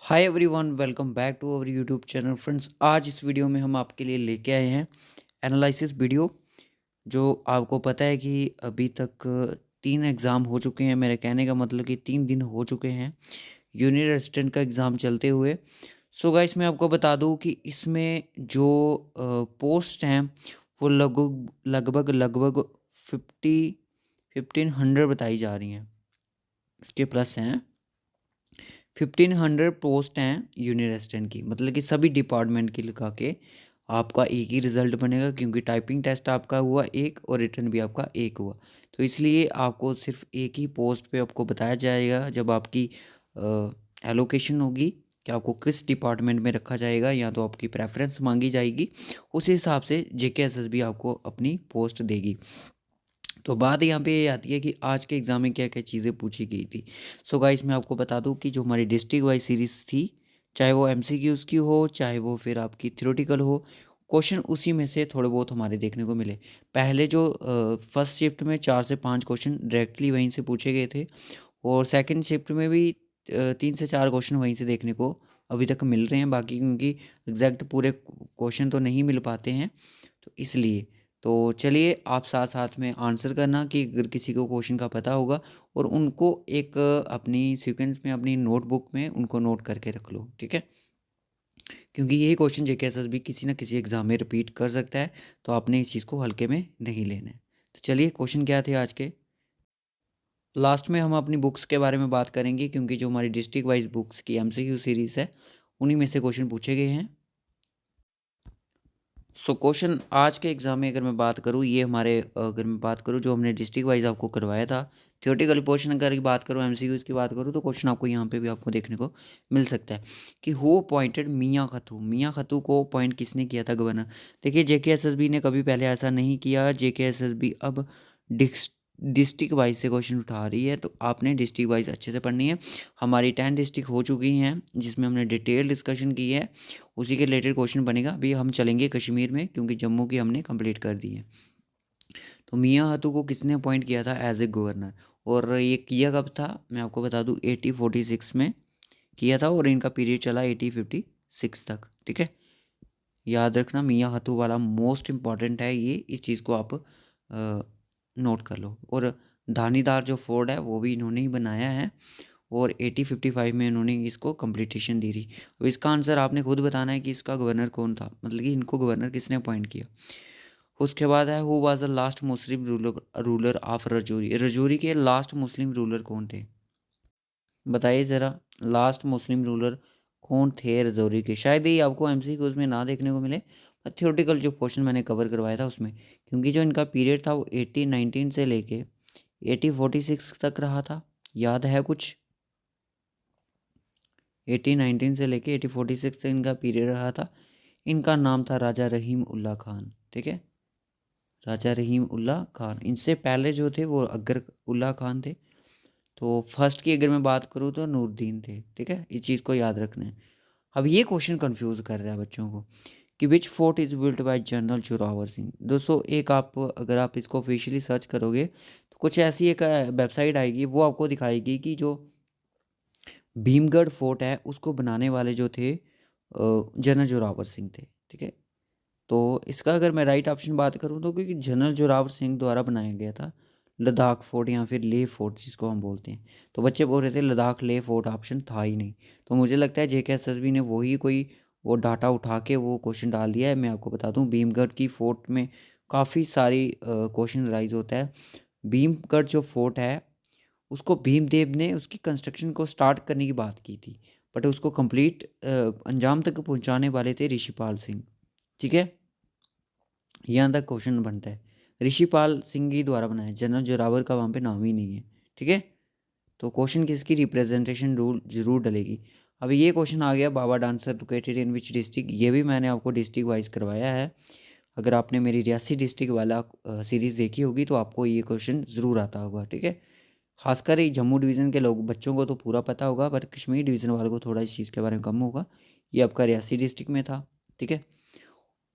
Hi everyone, welcome back to our YouTube channel friends. आज इस video में हम आपके लिए लेके आए हैं एनालिसिस वीडियो। जो आपको पता है कि अभी तक 3 एग्ज़ाम हो चुके हैं। मेरे कहने का मतलब कि 3 दिन हो चुके हैं जूनियर असिस्टेंट का एग्ज़ाम चलते हुए। सो गाइस, मैं आपको बता दूं कि इसमें जो पोस्ट हैं वो लगभग लगभग लगभग 1500 बताई जा रही हैं। इसके प्लस हैं 1500 पोस्ट हैं जूनियर असिस्टेंट की, मतलब कि सभी डिपार्टमेंट की लगा के आपका एक ही रिज़ल्ट बनेगा, क्योंकि टाइपिंग टेस्ट आपका हुआ एक और रिटन भी आपका एक हुआ। तो इसलिए आपको सिर्फ एक ही पोस्ट पे आपको बताया जाएगा जब आपकी एलोकेशन होगी कि आपको किस डिपार्टमेंट में रखा जाएगा, या तो आपकी प्रेफरेंस मांगी जाएगी। उस हिसाब से जेकेएसएसबी आपको अपनी पोस्ट देगी। तो बात यहाँ पे ये आती है कि आज के एग्ज़ाम में क्या क्या चीज़ें पूछी गई थी। सो गाइस, मैं आपको बता दूं कि जो हमारी डिस्ट्रिक्ट वाइज सीरीज़ थी, चाहे वो एमसीक्यूज़ की हो, चाहे वो फिर आपकी थ्योरेटिकल हो, क्वेश्चन उसी में से थोड़े बहुत हमारे देखने को मिले। पहले जो फर्स्ट शिफ्ट में 4 से 5 क्वेश्चन डायरेक्टली वहीं से पूछे गए थे, और सेकंड शिफ्ट में भी 3 से 4 क्वेश्चन वहीं से देखने को अभी तक मिल रहे हैं। बाकी क्योंकि एग्जैक्ट पूरे क्वेश्चन तो नहीं मिल पाते हैं, तो इसलिए तो चलिए आप साथ साथ में आंसर करना कि अगर किसी को क्वेश्चन का पता होगा, और उनको एक अपनी सीक्वेंस में अपनी नोटबुक में उनको नोट करके रख लो, ठीक है। क्योंकि यही क्वेश्चन जेकेएसएस भी किसी ना किसी एग्जाम में रिपीट कर सकता है, तो आपने इस चीज़ को हल्के में नहीं लेना है। तो चलिए, क्वेश्चन क्या थे आज के। लास्ट में हम अपनी बुक्स के बारे में बात करेंगे, क्योंकि जो हमारी डिस्ट्रिक्ट वाइज बुक्स की एमसीक्यू सीरीज़ है उन्हीं में से क्वेश्चन पूछे गए हैं। सो क्वेश्चन आज के एग्ज़ाम में अगर मैं बात करूँ, ये हमारे अगर मैं बात करूँ जो हमने डिस्ट्रिक्ट वाइज आपको करवाया था, थियोरेटिकल पोर्शन अगर बात करूँ, एमसीक्यूज़ की बात करूँ, तो क्वेश्चन आपको यहाँ पे भी आपको देखने को मिल सकता है कि हु अपॉइंटेड मियां खतू। मियां खतू को अपॉइंट किसने किया था गवर्नर। देखिए, जेकेएसएसबी ने कभी पहले ऐसा नहीं किया। जेकेएसएसबी अब डिस्ट्रिक्ट वाइज से क्वेश्चन उठा रही है, तो आपने डिस्ट्रिक्ट वाइज अच्छे से पढ़नी है। हमारी 10 डिस्ट्रिक्ट हो चुकी हैं जिसमें हमने डिटेल डिस्कशन की है, उसी के रिलेटेड क्वेश्चन बनेगा। अभी हम चलेंगे कश्मीर में, क्योंकि जम्मू की हमने कंप्लीट कर दी है। तो मियां हाथू को किसने अपॉइंट किया था एज ए गवर्नर, और ये किया कब था, मैं आपको बता दूं 1846 में किया था, और इनका पीरियड चला 1856 तक, ठीक है। याद रखना, मियां हाथू वाला मोस्ट इंपॉर्टेंट है ये, इस चीज़ को आप नोट कर लो। और धानीदार जो फोर्ट है वो भी इन्होंने ही बनाया है, और 1855 में इन्होंने इसको कंप्लीटेशन दी थी। अब इसका आंसर आपने खुद बताना है कि इसका गवर्नर कौन था, मतलब कि इनको गवर्नर किसने अपॉइंट किया। उसके बाद है who was the last Muslim ruler ruler of Rajouri. Rajouri के लास्ट मुस्लिम रूलर कौन थे, बताइए ज़रा। लास्ट मुस्लिम रूलर कौन थे रजौरी के। शायद ये आपको एमसीक्यूज़ में ना देखने को मिले, पर थ्योरेटिकल जो क्वेश्चन मैंने कवर करवाया था उसमें, क्योंकि जो इनका पीरियड था वो 1819 से लेके 1846 तक रहा था। याद है कुछ। 1819 से लेके 1846 तक इनका पीरियड रहा था। इनका नाम था राजा रहीम उल्ला खान, ठीक है। राजा रहीम उल्ला खान। इनसे पहले जो थे वो अकबर उल्ला खान थे। तो फर्स्ट की अगर मैं बात करूँ तो नूरुद्दीन थे, ठीक है। इस चीज़ को याद रखना है। अब ये क्वेश्चन कंफ्यूज कर रहा है बच्चों को कि which fort is built by general Zorawar Singh. दोस्तों, एक आप अगर आप इसको ऑफिशियली सर्च करोगे तो कुछ ऐसी एक वेबसाइट आएगी, वो आपको दिखाएगी कि जो भीमगढ़ फोर्ट है उसको बनाने वाले जो थे जनरल जोरावर सिंह थे, ठीक है। तो इसका अगर मैं राइट ऑप्शन बात करूँ तो, क्योंकि जनरल जोरावर सिंह द्वारा बनाया गया था लद्दाख फोर्ट, या फिर लेह फोर्ट जिसको हम बोलते हैं। तो बच्चे बोल रहे थे लद्दाख लेह फोर्ट ऑप्शन था ही नहीं। तो मुझे लगता है जेकेएसएसबी ने वही कोई वो डाटा उठा के वो क्वेश्चन डाल दिया है। मैं आपको बता दूं, भीमगढ़ की फोर्ट में काफ़ी सारी क्वेश्चन राइज होता है। भीमगढ़ जो फोर्ट है उसको भीमदेव ने उसकी कंस्ट्रक्शन को स्टार्ट करने की बात की थी, बट उसको कंप्लीट अंजाम तक पहुंचाने वाले थे ऋषिपाल सिंह, ठीक है। यहाँ तक क्वेश्चन बनता है। ऋषिपाल सिंह ही द्वारा बनाया, जनरल जोरावर का वहाँ पे नाम ही नहीं है, ठीक है। तो क्वेश्चन किसकी रिप्रेजेंटेशन रूल जरूर डलेगी। अब ये क्वेश्चन आ गया, बाबा डांसर लोकेटेड इन विच डिस्ट्रिक्ट। ये भी मैंने आपको डिस्ट्रिक्ट वाइज करवाया है। अगर आपने मेरी रियासी डिस्ट्रिक्ट वाला सीरीज़ देखी होगी तो आपको ये क्वेश्चन ज़रूर आता होगा, ठीक है। खासकर ये जम्मू डिवीज़न के लोग बच्चों को तो पूरा पता होगा, पर कश्मीर डिवीज़न वालों को थोड़ा इस चीज़ के बारे में कम होगा। ये आपका रियासी डिस्ट्रिक्ट में था, ठीक है।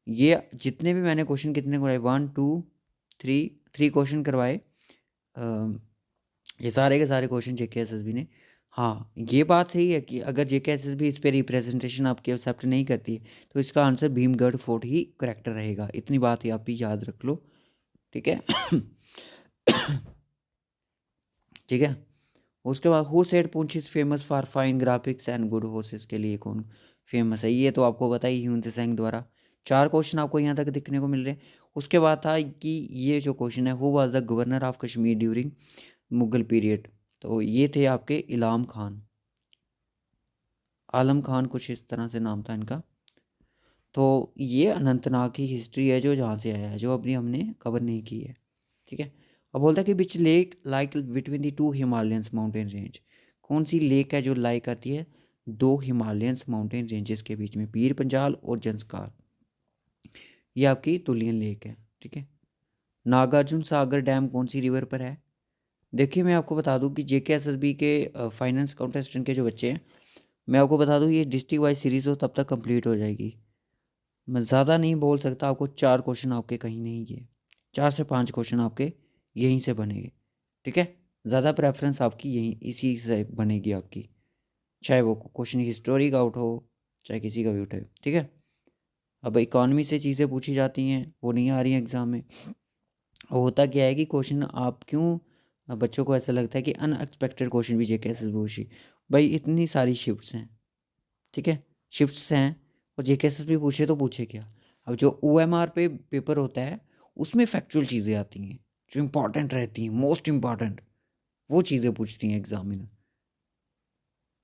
ये जितने भी मैंने क्वेश्चन कितने करवाए, 1 2 3 क्वेश्चन करवाए। ये सारे के सारे क्वेश्चन जेकेएसएसबी ने हाँ, ये बात सही है कि अगर जेकेएसएसबी इस पे रिप्रेजेंटेशन आपकी एक्सेप्ट नहीं करती है, तो इसका आंसर भीमगढ़ फोर्ट ही करेक्ट रहेगा। इतनी बात ही आप भी याद रख लो, ठीक है। ठीक है। उसके बाद who said Poonch is famous for fine graphics and good horses, के लिए कौन फेमस है? ये तो आपको पता ही, ह्यून त्सांग द्वारा। 4 क्वेश्चन आपको यहाँ तक दिखने को मिल रहे हैं। उसके बाद था कि ये जो क्वेश्चन है, who was the governor of Kashmir during Mughal period, तो ये थे आपके इलाम खान, आलम खान, कुछ इस तरह से नाम था इनका। तो ये अनंतनाग की हिस्ट्री है जो जहाँ से आया है, जो अभी हमने कवर नहीं की है, ठीक है। अब बोलता है कि which lake like between the two Himalayans mountain range, कौन सी लेक है जो लाई करती है दो हिमालयंस माउंटेन रेंजेस के बीच में, पीर पंजाल और जंस्कार। ये आपकी तुलियन लेक है, ठीक है। नागार्जुन सागर डैम कौन सी रिवर पर है? देखिए मैं आपको बता दूं कि जेकेएसएसबी के फाइनेंस काउंटेस्टेंट के जो बच्चे हैं, मैं आपको बता दूं ये डिस्ट्रिक्ट वाइज सीरीज हो तब तक कंप्लीट हो जाएगी। मैं ज़्यादा नहीं बोल सकता आपको, 4 क्वेश्चन आपके कहीं नहीं है, 4 से 5 क्वेश्चन आपके यहीं से बनेंगे, ठीक है। ज़्यादा प्रेफरेंस आपकी यहीं इसी से बनेगी आपकी, चाहे वो क्वेश्चन हिस्टोरी का आउट हो, चाहे किसी का भी उठे, ठीक है। अब इकॉनमी से चीज़ें पूछी जाती हैं, वो नहीं आ रही हैं एग्ज़ाम में। होता क्या है कि क्वेश्चन आप क्यों, बच्चों को ऐसा लगता है कि अनएक्सपेक्टेड क्वेश्चन भी जेकेएसएस पूछी, भाई इतनी सारी शिफ्ट्स हैं, ठीक है, शिफ्ट्स हैं, और जेकेएसएस भी पूछे तो पूछे क्या। अब जो ओएमआर पे पेपर होता है उसमें फैक्चुअल चीज़ें आती हैं जो इंपॉर्टेंट रहती हैं, मोस्ट इंपॉर्टेंट वो चीज़ें पूछती हैं एग्जामिनर,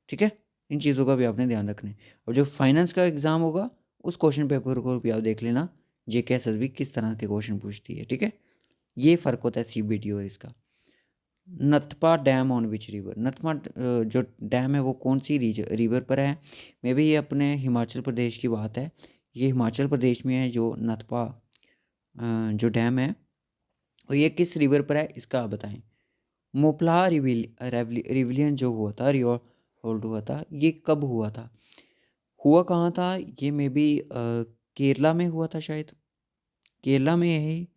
ठीक है। इन चीज़ों का भी आपने ध्यान रखना है। और जो फाइनेंस का एग्ज़ाम होगा उस क्वेश्चन पेपर को भी आप देख लेना, जेकेएसएस भी किस तरह के क्वेश्चन पूछती है, ठीक है। ये फ़र्क होता है सीबीटी और इसका। नथपा डैम ऑन विच रिवर, नथपा जो डैम है वो कौन सी रिवर पर है? मे बी ये अपने हिमाचल प्रदेश की बात है। ये हिमाचल प्रदेश में है जो नथपा जो डैम है, और ये किस रिवर पर है इसका आप बताएं। मोपला रिविलियन जो हुआ था, रिवर होल्ड हुआ था, ये कब हुआ था? हुआ कहाँ था ये? मे बी केरला में हुआ था शायद, केरला में है।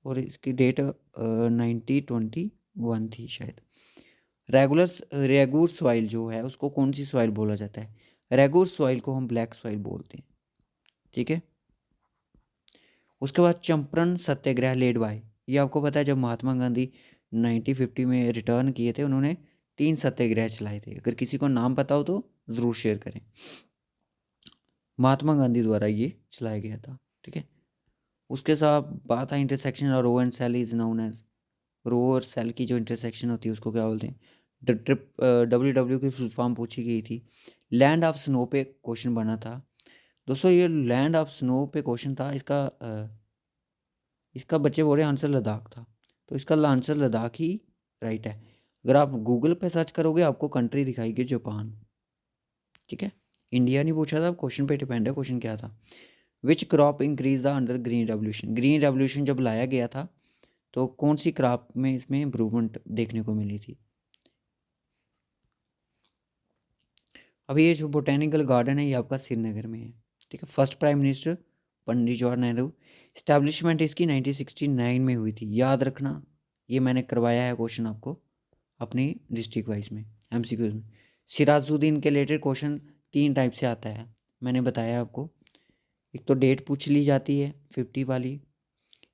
और इसकी डेट 1921 थी शायद। रेगुर सॉइल जो है उसको कौन सी सॉइल बोला जाता है? रेगुर सॉइल को हम ब्लैक सॉइल बोलते हैं, ठीक है। उसके बाद चंपारण सत्याग्रह लेड बाय, ये आपको पता है जब महात्मा गांधी 1950 में रिटर्न किए थे, उन्होंने 3 सत्याग्रह चलाए थे। अगर किसी को नाम पता हो तो ज़रूर शेयर करें। महात्मा गांधी द्वारा ये चलाया गया था, ठीक है। उसके साथ बात है इंटरसेक्शन और row and cell is known as, row और सेल की जो इंटरसेक्शन होती है उसको क्या बोलते हैं? डब्ल्यू की फुल फॉर्म पूछी गई थी। लैंड ऑफ स्नो पे क्वेश्चन बना था दोस्तों, ये लैंड ऑफ स्नो पे क्वेश्चन था। इसका बच्चे बोल रहे हैं आंसर लद्दाख था, तो इसका आंसर लद्दाख ही राइट है। अगर आप गूगल पे सर्च करोगे आपको कंट्री दिखाएगी जापान, ठीक है। इंडिया नहीं पूछा था, क्वेश्चन पे डिपेंड है क्वेश्चन क्या था। Which crop increase the under green revolution, green revolution जब लाया गया था तो कौन सी क्रॉप में इसमें इम्प्रूवमेंट देखने को मिली थी? अभी ये जो बोटेनिकल गार्डन है ये आपका श्रीनगर में है, ठीक है। First prime minister Pandit Jawahar Nehru, establishment इसकी 1969 में हुई थी, याद रखना। ये मैंने करवाया है क्वेश्चन आपको अपनी डिस्ट्रिक्ट वाइज में, एमसीक्यूज में। सिराजुद्दीन के रिलेटेड क्वेश्चन 3 टाइप से आता है, मैंने बताया आपको। एक तो डेट पूछ ली जाती है 50 वाली,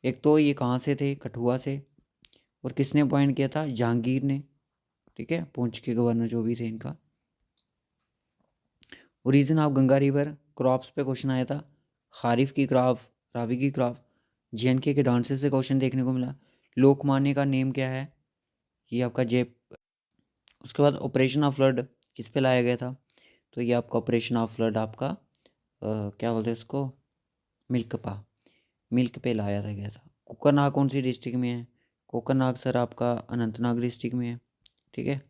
एक तो ये कहाँ से थे, कठुआ से, और किसने अपॉइंट किया था? जहांगीर ने, ठीक है, पुंछ के गवर्नर जो भी थे इनका। Origin of Ganga river, crops पे क्वेश्चन आया था, खारिफ की क्रॉप, रावी की क्रॉप। जेएनके के डांसेस से क्वेश्चन देखने को मिला। लोकमान्य का नेम क्या है? ये आपका जे। उसके बाद ऑपरेशन ऑफ फ्लड किस पे लाया गया था? तो ये आपका ऑपरेशन ऑफ फ्लड आपका क्या बोलते हैं इसको, मिल्कपा, मिल्क पे लाया था गया था। कोकरनाग कौन सी डिस्ट्रिक्ट में है? कोकरनाग सर आपका अनंतनाग डिस्ट्रिक्ट में है, ठीक है।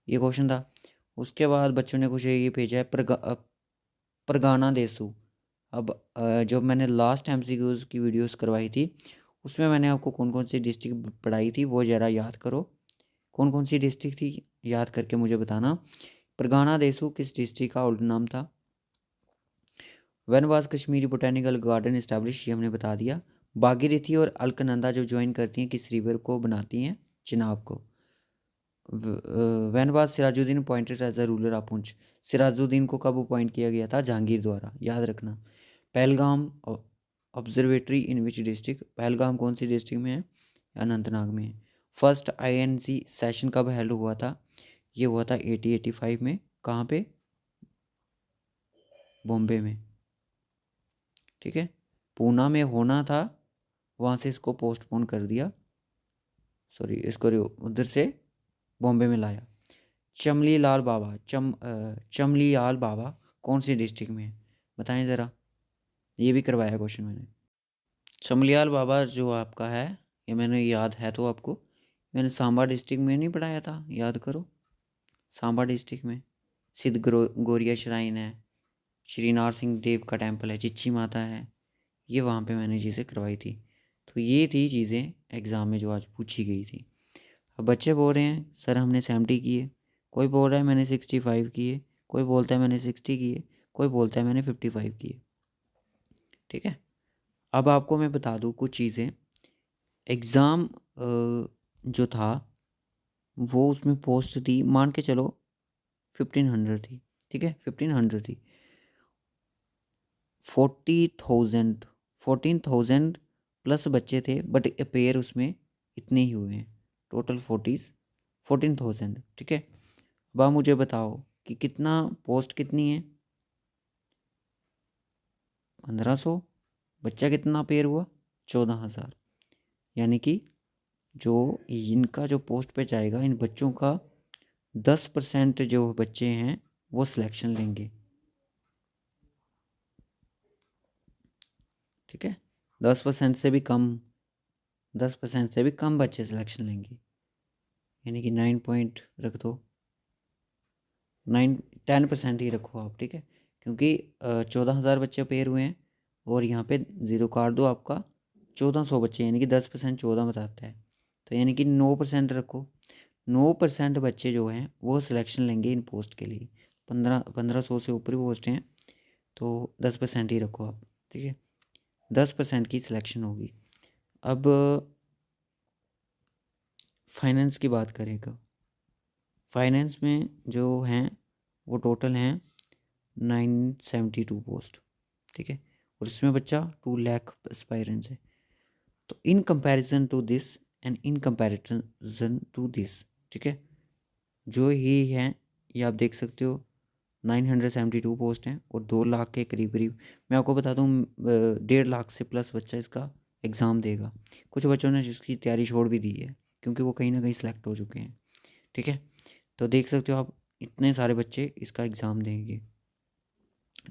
ये क्वेश्चन था। उसके बाद बच्चों ने कुछ ये भेजा है, परगाना देसू। अब जो मैंने लास्ट एमसीक्यूज़ की वीडियोस करवाई थी उसमें मैंने आपको कौन कौन सी डिस्ट्रिक्ट पढ़ाई थी वो ज़रा याद करो। कौन कौन सी डिस्ट्रिक्ट थी याद करके मुझे बताना। परगाना देसू किस डिस्ट्रिक्ट का ओल्ड नाम था? When was Kashmiri botanical garden establish, ये हमने बता दिया। भागीरथी और अलकनंदा जो ज्वाइन करती हैं किस रिवर को बनाती हैं? चिनाब को। When was Sirajuddin appointed as a ruler of Poonch. Sirajuddin को कब अपॉइंट किया गया था? जहांगीर द्वारा, याद रखना। Pahalgam observatory in which district? Pahalgam कौन सी डिस्ट्रिक्ट में है? अनंतनाग में है। फर्स्ट आईएनसी सेशन कब हेल्ड हुआ था? ये हुआ था 1885 में। कहाँ पे? बॉम्बे में, ठीक है। पूना में होना था, वहाँ से इसको पोस्टपोन कर दिया, सॉरी इसको उधर से बॉम्बे में लाया। चमलीलाल बाबा, चमलीलाल बाबा कौन सी डिस्ट्रिक्ट में है? बताएं ज़रा, ये भी करवाया क्वेश्चन मैंने। चमलीलाल बाबा जो आपका है, ये मैंने याद है तो आपको, मैंने सांबा डिस्ट्रिक्ट में नहीं पढ़ाया था, याद करो। सांबा डिस्ट्रिक्ट में सिद्ध गौरिया श्राइन है, श्री नारसिंह देव का टेम्पल है, चिच्ची माता है, ये वहाँ पे मैंने चीज़ें करवाई थी। तो ये थी चीज़ें एग्ज़ाम में जो आज पूछी गई थी। अब बच्चे बोल रहे हैं सर हमने 70 किए, कोई बोल रहा है मैंने 65 किए, कोई बोलता है मैंने 60 किए, कोई बोलता है मैंने 55 किए, ठीक है। अब आपको मैं बता दूँ कुछ चीज़ें। एग्ज़ाम जो था वो उसमें पोस्ट थी, मान के चलो 1500 थी, ठीक है, 1500 थी। 14,000 प्लस बच्चे थे, बट अपेयर उसमें इतने ही हुए हैं, टोटल 14,000, ठीक है। अब आप मुझे बताओ कि कितना पोस्ट कितनी है? 1500, बच्चा कितना अपेयर हुआ? 14,000। यानी कि जो इनका जो पोस्ट पे जाएगा, इन बच्चों का 10% जो बच्चे हैं वो सिलेक्शन लेंगे, ठीक है। 10% से भी कम, 10% से भी कम बच्चे सिलेक्शन लेंगे, यानी कि 9 पॉइंट रख दो, 10% ही रखो आप, ठीक है। क्योंकि 14,000 बच्चे पेयर हुए हैं और यहाँ पे ज़ीरो काट दो, आपका 1400 बच्चे, यानी कि 10% 14 बताता है, तो यानी कि 9% रखो। 9% बच्चे जो हैं वो सिलेक्शन लेंगे इन पोस्ट के लिए। 1500 से ऊपर पोस्ट हैं तो 10% ही रखो आप, ठीक है। 10% की सिलेक्शन होगी। अब फाइनेंस की बात करें कब, फाइनेंस में जो हैं वो टोटल हैं 972 पोस्ट, ठीक है। और इसमें बच्चा 2 लाख एस्पायरेंट्स है। तो in comparison to this and in comparison to this, ठीक है, जो ही हैं ये आप देख सकते हो 972 पोस्ट हैं और 2 लाख के करीब करीब। मैं आपको बता दूं 1.5 लाख से प्लस बच्चा इसका एग्ज़ाम देगा। कुछ बच्चों ने इसकी तैयारी छोड़ भी दी है क्योंकि वो कहीं ना कहीं सिलेक्ट हो चुके हैं, ठीक है। तो देख सकते हो आप इतने सारे बच्चे इसका एग्ज़ाम देंगे,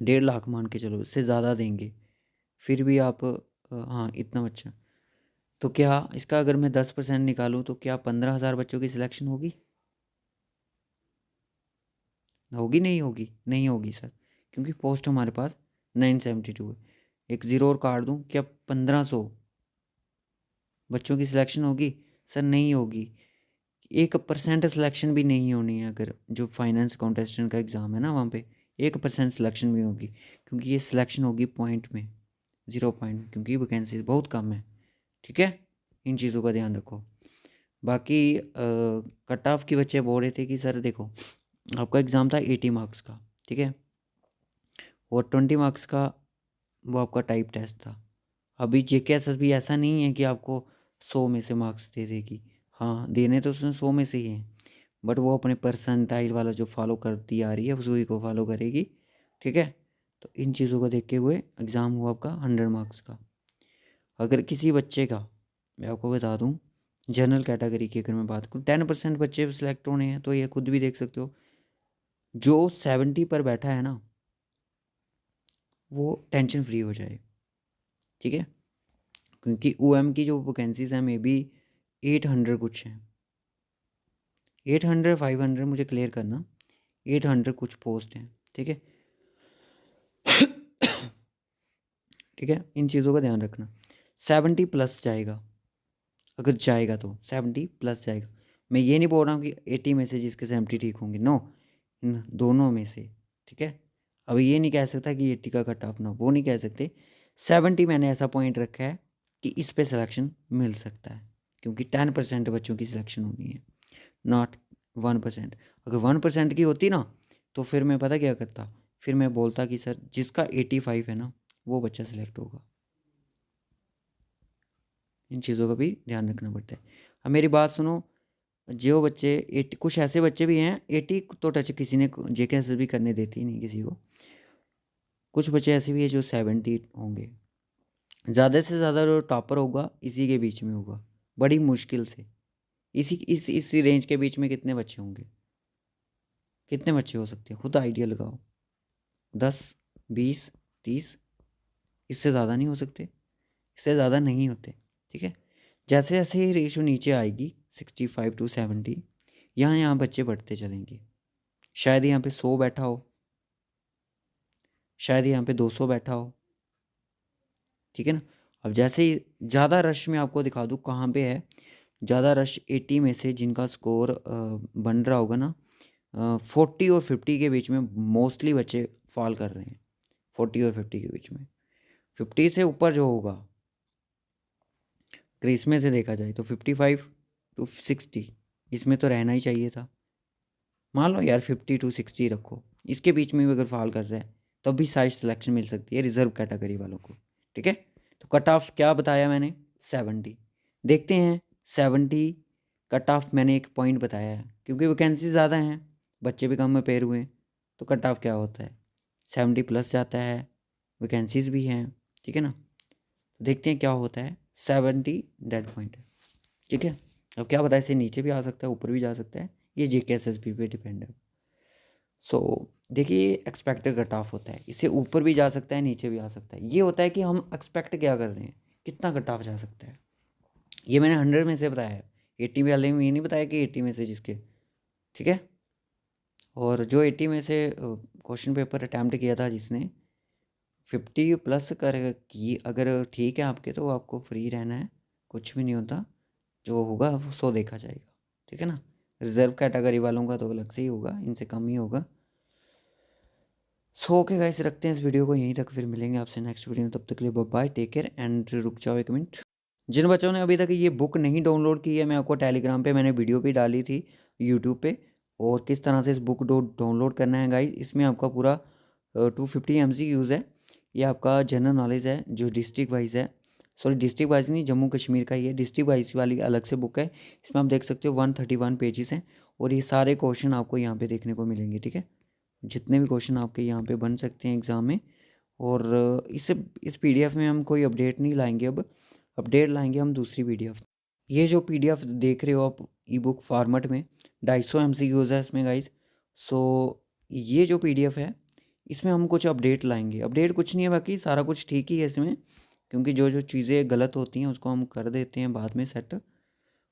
1.5 लाख मान के चलो, इससे ज़्यादा देंगे, फिर भी आप हाँ इतना बच्चा। तो क्या इसका अगर मैं 10% निकालूं तो क्या 15,000 बच्चों की सिलेक्शन होगी? होगी नहीं होगी? नहीं होगी सर, क्योंकि पोस्ट हमारे पास 972 है। एक ज़ीरो और काट दूं, क्या 1500 बच्चों की सिलेक्शन होगी? सर नहीं होगी। 1% सिलेक्शन भी नहीं होनी है। अगर जो फाइनेंस कॉन्टेस्टेंट का एग्ज़ाम है ना, वहाँ पे 1% सिलेक्शन भी होगी, क्योंकि ये सिलेक्शन होगी पॉइंट में, 0 पॉइंट में, क्योंकि वैकेंसी बहुत कम है, ठीक है। इन चीज़ों का ध्यान रखो। बाकी कट ऑफ की बच्चे बोल रहे थे कि सर देखो आपका एग्ज़ाम था 80 मार्क्स का, ठीक है, और 20 मार्क्स का वो आपका टाइप टेस्ट था। अभी जेकेएसएस भी ऐसा नहीं है कि आपको 100 में से मार्क्स दे देगी। हाँ देने तो उसने 100 में से ही हैं, बट वो अपने परसेंटाइल वाला जो फॉलो करती आ रही है उसी को फॉलो करेगी, ठीक है। तो इन चीज़ों को देखते हुए एग्ज़ाम हुआ आपका 100 मार्क्स का। अगर किसी बच्चे का, मैं आपको बता दूं, जनरल कैटेगरी की अगर मैं बात करूँ 10% बच्चे सिलेक्ट होने हैं, तो ये खुद भी देख सकते हो, जो 70 पर बैठा है ना वो टेंशन फ्री हो जाए, ठीक है। क्योंकि ओएम की जो वैकेंसीज हैं मे बी 800 कुछ हैं, 800 500 मुझे क्लियर करना, 800 कुछ पोस्ट हैं, ठीक है। ठीक है, इन चीज़ों का ध्यान रखना। 70 प्लस जाएगा, अगर जाएगा तो 70 प्लस जाएगा। मैं ये नहीं बोल रहा हूँ कि 80 में से जिसके 70 ठीक होंगे, नो, इन दोनों में से, ठीक है। अब ये नहीं कह सकता कि 80 का कट ऑफ ना, वो नहीं कह सकते। 70 मैंने ऐसा पॉइंट रखा है कि इस पे सिलेक्शन मिल सकता है, क्योंकि 10% बच्चों की सिलेक्शन होनी है, नॉट 1%। अगर 1% की होती ना तो फिर मैं पता क्या करता, फिर मैं बोलता कि सर जिसका 85 है ना वो बच्चा सिलेक्ट होगा। इन चीज़ों का भी ध्यान रखना पड़ता है। अब मेरी बात सुनो, जो बच्चे 80, कुछ ऐसे बच्चे भी हैं 80 तो टच किसी ने जेकेएसएस भी करने देती ही नहीं किसी को। कुछ बच्चे ऐसे भी हैं जो 70 होंगे। ज़्यादा से ज़्यादा जो टॉपर होगा इसी के बीच में होगा, बड़ी मुश्किल से। इसी रेंज के बीच में कितने बच्चे होंगे, कितने बच्चे हो सकते हैं, खुद आइडिया लगाओ। 10, 20, 30, इससे ज़्यादा नहीं हो सकते, इससे ज़्यादा नहीं होते। ठीक है, जैसे जैसे ये रेशो नीचे आएगी 65 to 70, यहाँ बच्चे बढ़ते चलेंगे। शायद यहाँ पे 100 बैठा हो, शायद यहाँ पे 200 बैठा हो। ठीक है ना। अब जैसे ही ज़्यादा रश में आपको दिखा दूँ कहाँ पे है ज़्यादा रश, 80 में से जिनका स्कोर बन रहा होगा ना 40 और 50 के बीच में मोस्टली बच्चे फॉल कर रहे हैं। 40 और 50 के बीच में, 50 से ऊपर जो होगा, अगर इसमें से देखा जाए तो 55 to 60 इसमें तो रहना ही चाहिए था। मान लो यार 50 to 60 रखो, इसके बीच में भी अगर फॉल कर रहा है तब भी साइड सिलेक्शन मिल सकती है रिजर्व कैटेगरी वालों को। ठीक है, तो कट ऑफ क्या बताया मैंने, 70। देखते हैं 70 कट ऑफ, मैंने एक पॉइंट बताया है क्योंकि वैकेंसी ज़्यादा हैं, बच्चे भी कम में पेयर हुए हैं, तो कट ऑफ क्या होता है 70 प्लस जाता है, वैकेंसीज भी हैं। ठीक है ना, तो देखते हैं क्या होता है। 70 डेड पॉइंट है। ठीक है, अब क्या पता है इससे नीचे भी आ सकता है ऊपर भी जा सकता है, ये जेकेएसएसबी पे डिपेंड है। सो देखिए एक्सपेक्टेड कट ऑफ होता है, इससे ऊपर भी जा सकता है नीचे भी आ सकता है। ये होता है कि हम एक्सपेक्ट क्या कर रहे हैं, कितना कट ऑफ जा सकता है। ये मैंने 100 में से बताया है, 80 वाले में ये नहीं बताया कि 80 में से जिसके। ठीक है, और जो 80 में से क्वेश्चन पेपर अटैम्प्ट किया था जिसने 50 प्लस कर की, अगर ठीक है आपके तो आपको फ्री रहना है, कुछ भी नहीं होता, जो होगा वो 100 देखा जाएगा। ठीक है ना, रिजर्व कैटेगरी वालों का तो अलग से ही होगा, इनसे कम ही होगा। सो ओके गाइस, रखते हैं इस वीडियो को यहीं तक, फिर मिलेंगे आपसे नेक्स्ट वीडियो में, तब तक के लिए बाय, टेक केयर एंड रुक जाओ एक मिनट। जिन बच्चों ने अभी तक ये बुक नहीं डाउनलोड की है, मैं आपको टेलीग्राम पे मैंने वीडियो भी डाली थी यूट्यूब पे, और किस तरह से इस बुक डाउनलोड करना है गाइस। इसमें आपका पूरा 250 MCQs है, ये आपका जनरल नॉलेज है जो डिस्ट्रिक्ट वाइज है, सॉरी डिस्ट्रिक्ट वाइज नहीं, जम्मू कश्मीर का ही है, डिस्ट्रिक्ट वाइज वाली अलग से बुक है। इसमें आप देख सकते हो 131 पेजेस हैं, और ये सारे क्वेश्चन आपको यहाँ पे देखने को मिलेंगे। ठीक है, जितने भी क्वेश्चन आपके यहाँ पे बन सकते हैं एग्ज़ाम में। और इस पीडीएफ में हम कोई अपडेट नहीं लाएंगे, अब अपडेट लाएंगे हम दूसरी पीडीएफ। ये जो पीडीएफ देख रहे हो आप ई बुक फॉर्मेट में, 250 MCQs है इसमें गाइस। सो ये जो पीडीएफ है इसमें हम कुछ अपडेट लाएंगे, अपडेट कुछ नहीं है, बाकी सारा कुछ ठीक ही है इसमें, क्योंकि जो जो चीज़ें गलत होती हैं उसको हम कर देते हैं बाद में सेट।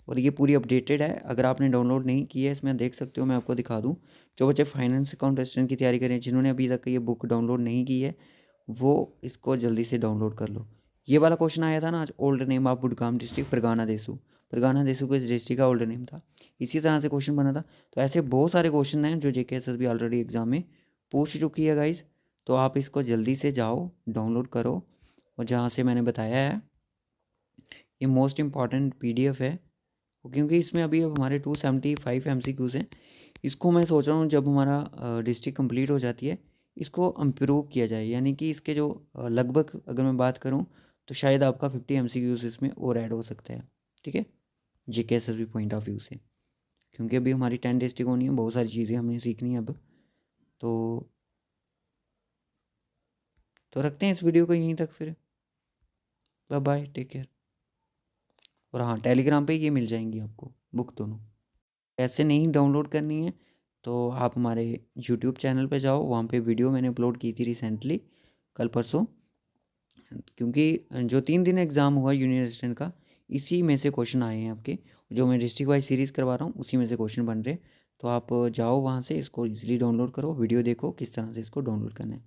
और ये पूरी अपडेटेड है, अगर आपने डाउनलोड नहीं की है इसमें देख सकते हो, मैं आपको दिखा दूँ। जो बच्चे फाइनेंस अकाउंट असिस्टेंट की तैयारी करें, जिन्होंने अभी तक ये बुक डाउनलोड नहीं की है, वो इसको जल्दी से डाउनलोड कर लो। ये वाला क्वेश्चन आया था ना आज, old name of Budgam district Pargana देसू, Pargana देसू को इस डिस्ट्रिक्ट का ओल्ड नेम था, इसी तरह से क्वेश्चन बना था। तो ऐसे बहुत सारे क्वेश्चन हैं जो जेकेएसएस भी ऑलरेडी एग्जाम में पूछ चुकी है गाइज। तो आप इसको जल्दी से जाओ डाउनलोड करो, और जहाँ से मैंने बताया है ये मोस्ट इम्पॉर्टेंट पीडीएफ है, क्योंकि इसमें अभी अब हमारे 275 MCQs हैं। इसको मैं सोच रहा हूँ जब हमारा डिस्ट्रिक्ट कंप्लीट हो जाती है इसको इम्प्रूव किया जाए, यानी कि इसके जो लगभग अगर मैं बात करूँ तो शायद आपका 50 MCQs इसमें और ऐड हो सकता है। ठीक है, जेकेएसएसबी पॉइंट ऑफ व्यू से, क्योंकि अभी हमारी 10 डिस्ट्रिक्ट होनी है, बहुत सारी चीज़ें हमने सीखनी है अब। तो रखते हैं इस वीडियो को यहीं तक, फिर बाय बाय, टेक केयर। और हाँ, टेलीग्राम पे ये मिल जाएंगी आपको बुक दोनों। ऐसे नहीं डाउनलोड करनी है तो आप हमारे यूट्यूब चैनल पे जाओ, वहाँ पे वीडियो मैंने अपलोड की थी रिसेंटली, कल परसों, क्योंकि जो 3 दिन एग्ज़ाम हुआ यूनियन असिस्टेंट का, इसी में से क्वेश्चन आए हैं आपके, जो मैं डिस्ट्रिक्ट वाइज सीरीज़ करवा रहा हूँ उसी में से क्वेश्चन बन रहे हैं। तो आप जाओ वहाँ से, इसको ईजिली डाउनलोड करो, वीडियो देखो किस तरह से इसको डाउनलोड करना है।